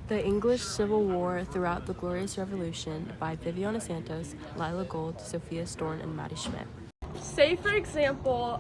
The English Civil War Throughout the Glorious Revolution by Viviana Santos, Lila Gold, Sophia Storn, and Maddie Schmidt. Say, for example,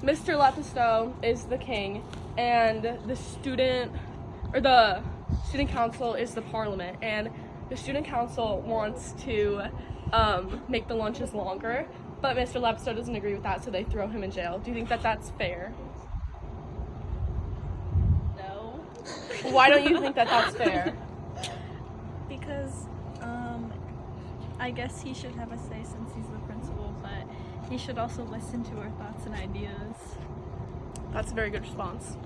Mr. Lepisto is the king, and the student council is the parliament, and the student council wants to make the lunches longer, but Mr. Lepisto doesn't agree with that, so they throw him in jail. Do you think that that's fair? No. Why don't you think that that's fair? Because I guess he should have a say since he's the principal, but he should also listen to our thoughts and ideas. That's a very good response.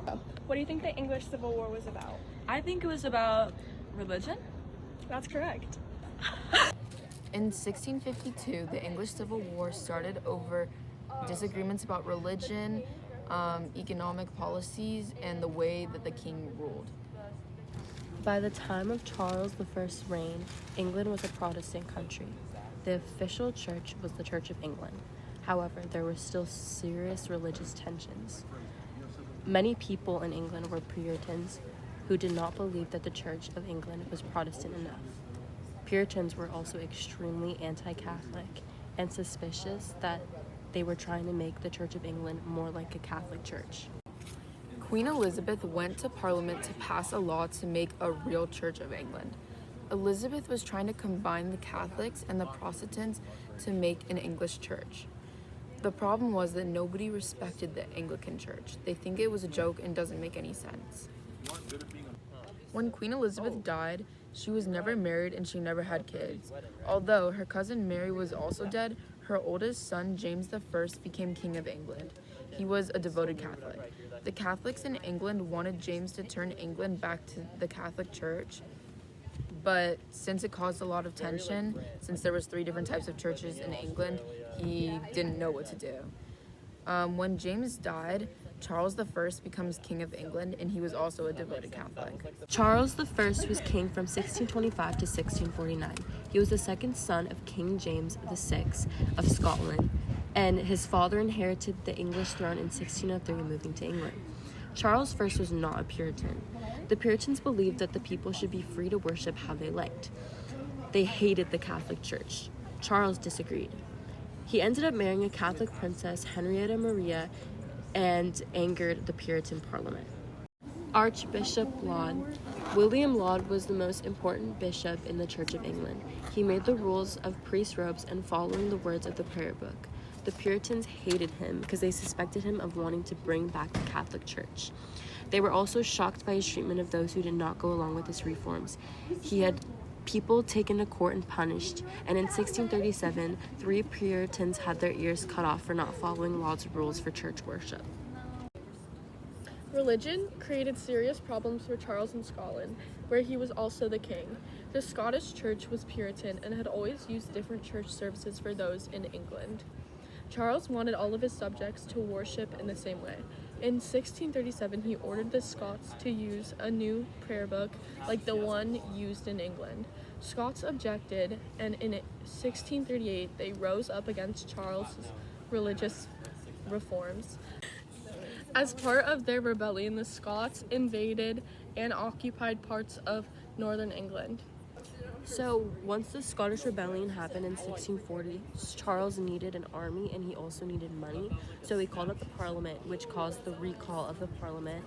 What do you think the English Civil War was about? I think it was about religion. That's correct. In 1652, the English Civil War started over disagreements about religion, economic policies, and the way that the king ruled. By the time of Charles I's reign, England was a Protestant country. The official church was the Church of England. However, there were still serious religious tensions. Many people in England were Puritans who did not believe that the Church of England was Protestant enough. Puritans were also extremely anti-Catholic and suspicious that they were trying to make the Church of England more like a Catholic church. Queen Elizabeth went to Parliament to pass a law to make a real Church of England. Elizabeth was trying to combine the Catholics and the Protestants to make an English church. The problem was that nobody respected the Anglican Church. They think it was a joke and doesn't make any sense. When Queen Elizabeth died, she was never married and she never had kids. Although her cousin Mary was also dead, her oldest son, James I, became King of England. He was a devoted Catholic. The Catholics in England wanted James to turn England back to the Catholic Church, but since it caused a lot of tension, since there was 3 different types of churches in England, he didn't know what to do. When James died, Charles I becomes King of England, and he was also a devoted Catholic. Charles I was king from 1625 to 1649. He was the second son of King James VI of Scotland, and his father inherited the English throne in 1603, moving to England. Charles I was not a Puritan. The Puritans believed that the people should be free to worship how they liked. They hated the Catholic Church. Charles disagreed. He ended up marrying a Catholic princess, Henrietta Maria, and angered the Puritan Parliament. Archbishop Laud. William Laud was the most important bishop in the Church of England. He made the rules of priest robes and following the words of the prayer book. The Puritans hated him because they suspected him of wanting to bring back the Catholic Church. They were also shocked by his treatment of those who did not go along with his reforms. He had people taken to court and punished, and in 1637, 3 Puritans had their ears cut off for not following Laud's rules for church worship. Religion created serious problems for Charles in Scotland, where he was also the king. The Scottish Church was Puritan and had always used different church services for those in England. Charles wanted all of his subjects to worship in the same way. In 1637, he ordered the Scots to use a new prayer book like the one used in England. Scots objected, and in 1638, they rose up against Charles' religious reforms. As part of their rebellion, the Scots invaded and occupied parts of northern England. So, once the Scottish Rebellion happened in 1640, Charles needed an army and he also needed money. So he called up the Parliament, which caused the recall of the Parliament.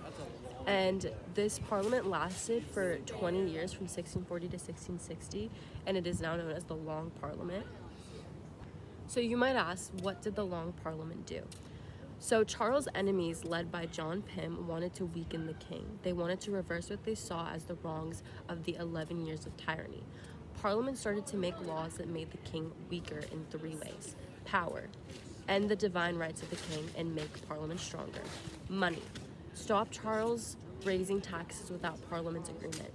And this Parliament lasted for 20 years from 1640 to 1660, and it is now known as the Long Parliament. So you might ask, what did the Long Parliament do? So Charles' enemies, led by John Pym, wanted to weaken the king. They wanted to reverse what they saw as the wrongs of the 11 years of tyranny. Parliament started to make laws that made the king weaker in 3 ways. Power, end the divine rights of the king and make Parliament stronger. Money, stop Charles raising taxes without Parliament's agreement.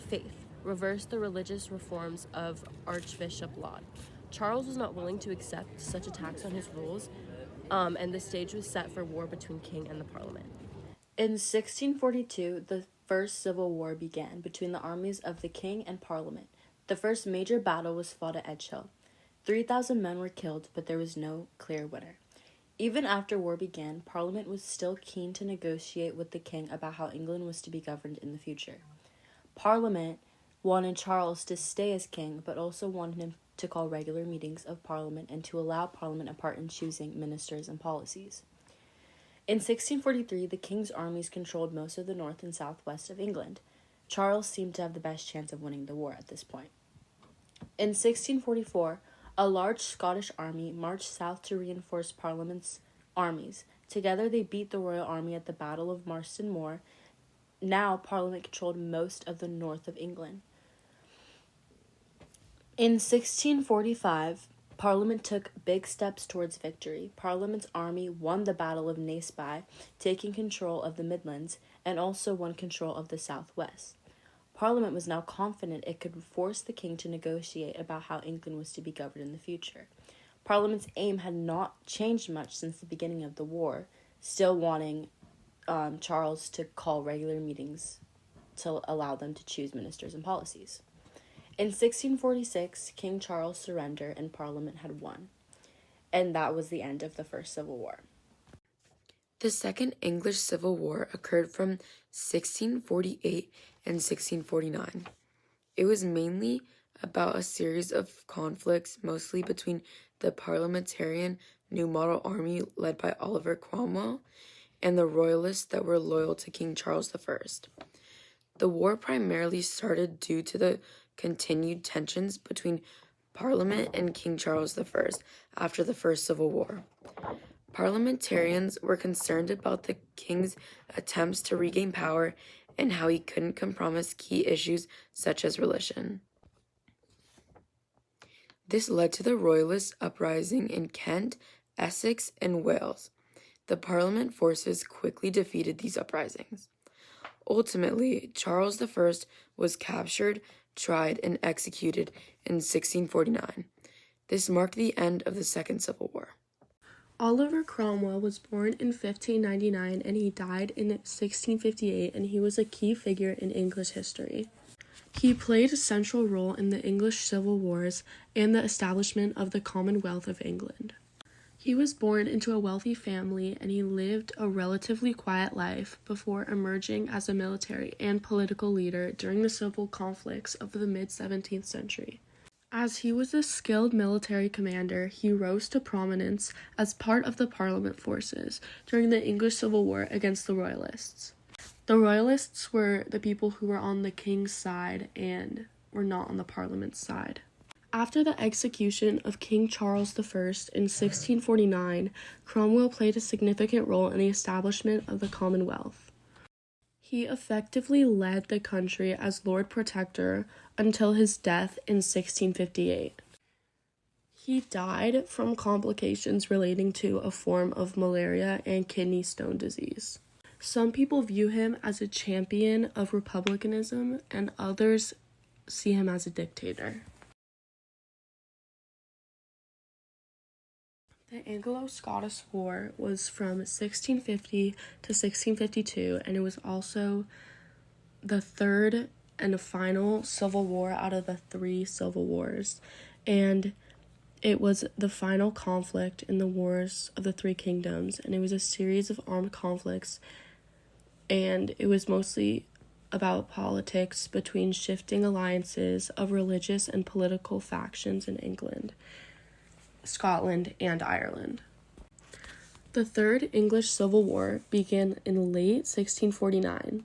Faith, reverse the religious reforms of Archbishop Laud. Charles was not willing to accept such attacks on his rules, and the stage was set for war between king and the Parliament. In 1642, the First Civil War began between the armies of the king and Parliament. The first major battle was fought at Edgehill. 3,000 men were killed, but there was no clear winner. Even after war began, Parliament was still keen to negotiate with the king about how England was to be governed in the future. Parliament wanted Charles to stay as king, but also wanted him to call regular meetings of Parliament and to allow Parliament a part in choosing ministers and policies. In 1643, the king's armies controlled most of the north and southwest of England. Charles seemed to have the best chance of winning the war at this point. In 1644, a large Scottish army marched south to reinforce Parliament's armies. Together, they beat the royal army at the Battle of Marston Moor. Now, Parliament controlled most of the north of England. In 1645, Parliament took big steps towards victory. Parliament's army won the Battle of Naseby, taking control of the Midlands, and also won control of the southwest. Parliament was now confident it could force the king to negotiate about how England was to be governed in the future. Parliament's aim had not changed much since the beginning of the war, still wanting Charles to call regular meetings to allow them to choose ministers and policies. In 1646, King Charles surrendered and Parliament had won. And that was the end of the First Civil War. The Second English Civil War occurred from 1648 and 1649. It was mainly about a series of conflicts, mostly between the Parliamentarian New Model Army led by Oliver Cromwell and the Royalists that were loyal to King Charles I. The war primarily started due to the continued tensions between Parliament and King Charles I after the First Civil War. Parliamentarians were concerned about the king's attempts to regain power and how he couldn't compromise key issues such as religion. This led to the Royalist uprising in Kent, Essex, and Wales. The Parliament forces quickly defeated these uprisings. Ultimately, Charles I was captured, tried, and executed in 1649. This marked the end of the Second Civil War. Oliver Cromwell was born in 1599 and he died in 1658, and he was a key figure in English history. He played a central role in the English Civil Wars and the establishment of the Commonwealth of England. He was born into a wealthy family and he lived a relatively quiet life before emerging as a military and political leader during the civil conflicts of the mid-17th century. As he was a skilled military commander, he rose to prominence as part of the Parliament forces during the English Civil War against the Royalists. The Royalists were the people who were on the king's side and were not on the Parliament's side. After the execution of King Charles I in 1649, Cromwell played a significant role in the establishment of the Commonwealth. He effectively led the country as Lord Protector until his death in 1658. He died from complications relating to a form of malaria and kidney stone disease. Some people view him as a champion of republicanism, and others see him as a dictator. The Anglo-Scottish War was from 1650 to 1652, and it was also the third and final civil war out of the 3 civil wars, and it was the final conflict in the Wars of the Three Kingdoms, and it was a series of armed conflicts, and it was mostly about politics between shifting alliances of religious and political factions in England, Scotland, and Ireland. The Third English Civil War began in late 1649.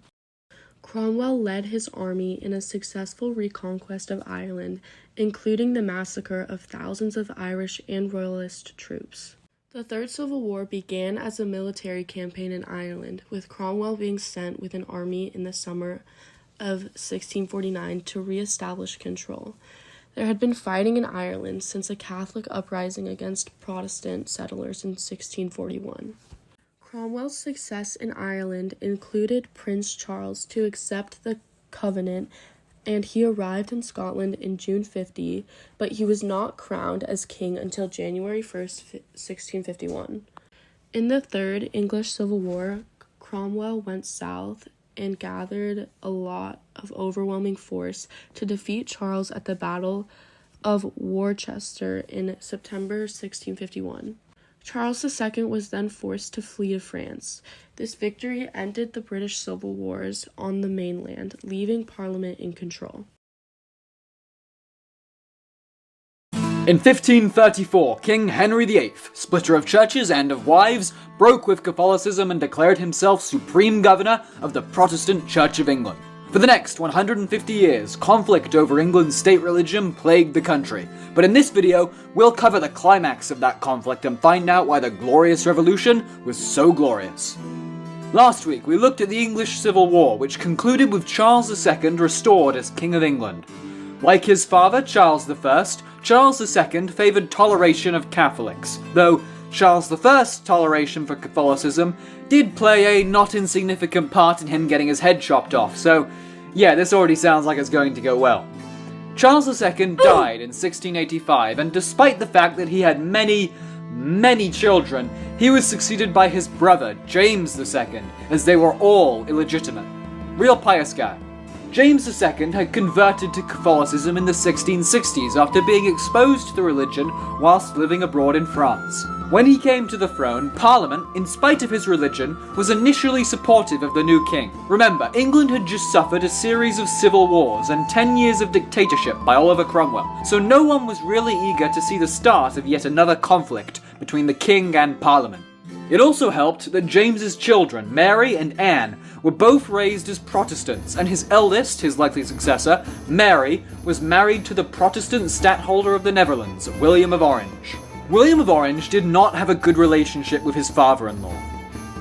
Cromwell led his army in a successful reconquest of Ireland, including the massacre of thousands of Irish and Royalist troops. The Third Civil War began as a military campaign in Ireland, with Cromwell being sent with an army in the summer of 1649 to re-establish control. There had been fighting in Ireland since a Catholic uprising against Protestant settlers in 1641. Cromwell's success in Ireland included Prince Charles to accept the Covenant, and he arrived in Scotland in June 50, but he was not crowned as king until January 1st, 1651. In the Third English Civil War, Cromwell went south and gathered a lot of overwhelming force to defeat Charles at the Battle of Worcester in September 1651. Charles II was then forced to flee to France. This victory ended the British Civil Wars on the mainland, leaving Parliament in control. In 1534, King Henry VIII, splitter of churches and of wives, broke with Catholicism and declared himself supreme governor of the Protestant Church of England. For the next 150 years, conflict over England's state religion plagued the country, but in this video, we'll cover the climax of that conflict and find out why the Glorious Revolution was so glorious. Last week, we looked at the English Civil War, which concluded with Charles II restored as King of England. Like his father, Charles I, Charles II favoured toleration of Catholics, though Charles I's toleration for Catholicism did play a not insignificant part in him getting his head chopped off, so yeah, this already sounds like it's going to go well. Charles II died in 1685, and despite the fact that he had many children, he was succeeded by his brother, James II, as they were all illegitimate. Real pious guy. James II had converted to Catholicism in the 1660s after being exposed to the religion whilst living abroad in France. When he came to the throne, Parliament, in spite of his religion, was initially supportive of the new king. Remember, England had just suffered a series of civil wars and 10 years of dictatorship by Oliver Cromwell, so no one was really eager to see the start of yet another conflict between the king and Parliament. It also helped that James's children, Mary and Anne, were both raised as Protestants, and his eldest, his likely successor, Mary, was married to the Protestant stadtholder of the Netherlands, William of Orange. William of Orange did not have a good relationship with his father-in-law.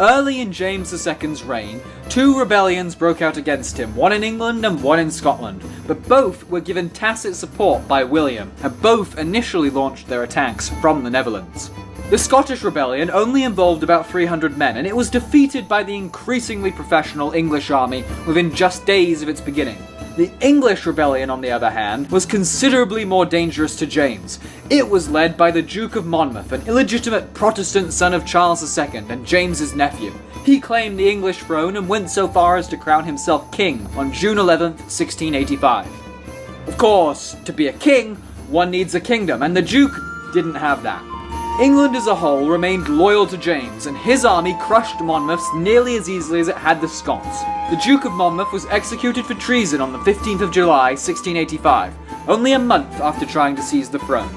Early in James II's reign, two rebellions broke out against him, one in England and one in Scotland, but both were given tacit support by William, and both initially launched their attacks from the Netherlands. The Scottish rebellion only involved about 300 men, and it was defeated by the increasingly professional English army within just days of its beginning. The English rebellion, on the other hand, was considerably more dangerous to James. It was led by the Duke of Monmouth, an illegitimate Protestant son of Charles II and James's nephew. He claimed the English throne and went so far as to crown himself king on June 11, 1685. Of course, to be a king, one needs a kingdom, and the Duke didn't have that. England as a whole remained loyal to James, and his army crushed Monmouth's nearly as easily as it had the Scots. The Duke of Monmouth was executed for treason on the 15th of July, 1685, only a month after trying to seize the throne.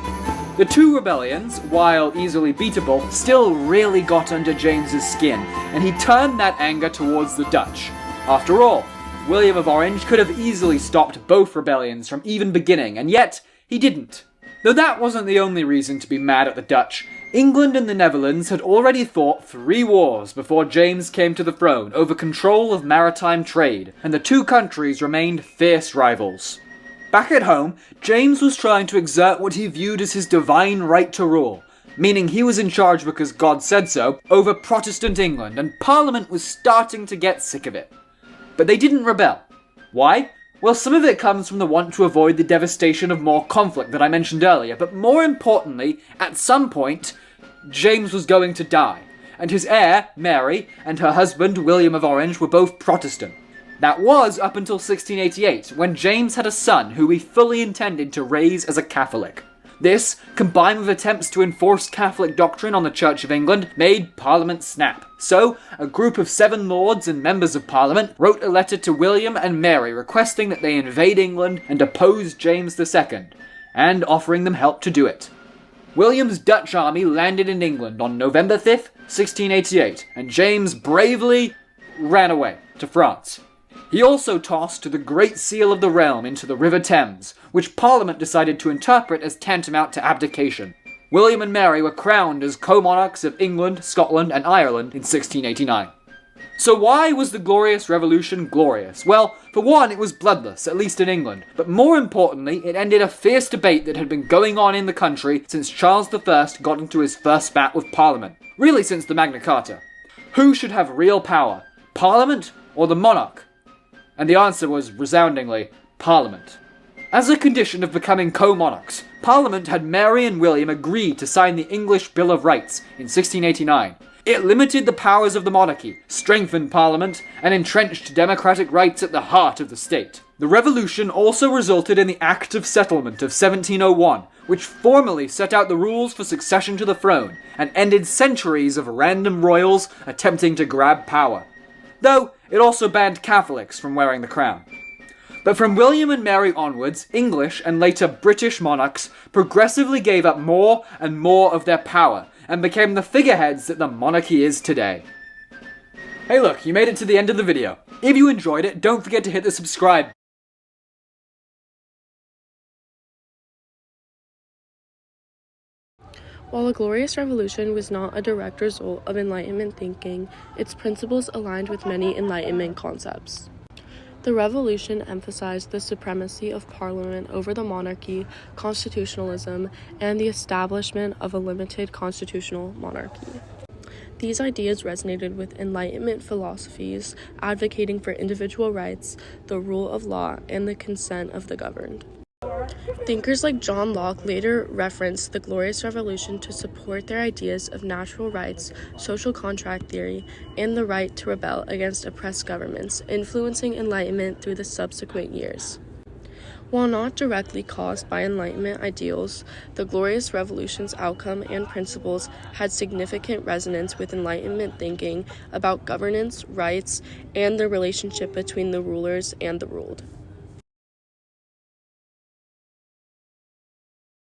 The two rebellions, while easily beatable, still really got under James's skin, and he turned that anger towards the Dutch. After all, William of Orange could have easily stopped both rebellions from even beginning, and yet he didn't. Though that wasn't the only reason to be mad at the Dutch. England and the Netherlands had already fought 3 wars before James came to the throne over control of maritime trade, and the two countries remained fierce rivals. Back at home, James was trying to exert what he viewed as his divine right to rule, meaning he was in charge because God said so, over Protestant England, and Parliament was starting to get sick of it. But they didn't rebel. Why? Well, some of it comes from the want to avoid the devastation of more conflict that I mentioned earlier, but more importantly, at some point, James was going to die, and his heir, Mary, and her husband, William of Orange, were both Protestant. That was up until 1688, when James had a son who he fully intended to raise as a Catholic. This, combined with attempts to enforce Catholic doctrine on the Church of England, made Parliament snap. So, a group of 7 lords and members of Parliament wrote a letter to William and Mary requesting that they invade England and oppose James II, and offering them help to do it. William's Dutch army landed in England on November 5th, 1688, and James bravely ran away to France. He also tossed the Great Seal of the realm into the River Thames, which Parliament decided to interpret as tantamount to abdication. William and Mary were crowned as co-monarchs of England, Scotland, and Ireland in 1689. So why was the Glorious Revolution glorious? Well, for one, it was bloodless, at least in England, but more importantly, it ended a fierce debate that had been going on in the country since Charles I got into his first spat with Parliament. Really since the Magna Carta. Who should have real power? Parliament or the monarch? And the answer was, resoundingly, Parliament. As a condition of becoming co-monarchs, Parliament had Mary and William agree to sign the English Bill of Rights in 1689. It limited the powers of the monarchy, strengthened Parliament, and entrenched democratic rights at the heart of the state. The revolution also resulted in the Act of Settlement of 1701, which formally set out the rules for succession to the throne, and ended centuries of random royals attempting to grab power. Though, it also banned Catholics from wearing the crown. But from William and Mary onwards, English and later British monarchs progressively gave up more and more of their power, and became the figureheads that the monarchy is today. Hey look, you made it to the end of the video. If you enjoyed it, don't forget to hit the subscribe. While the Glorious Revolution was not a direct result of Enlightenment thinking, its principles aligned with many Enlightenment concepts. The revolution emphasized the supremacy of Parliament over the monarchy, constitutionalism, and the establishment of a limited constitutional monarchy. These ideas resonated with Enlightenment philosophies, advocating for individual rights, the rule of law, and the consent of the governed. Thinkers like John Locke later referenced the Glorious Revolution to support their ideas of natural rights, social contract theory, and the right to rebel against oppressed governments, influencing Enlightenment through the subsequent years. While not directly caused by Enlightenment ideals, the Glorious Revolution's outcome and principles had significant resonance with Enlightenment thinking about governance, rights, and the relationship between the rulers and the ruled.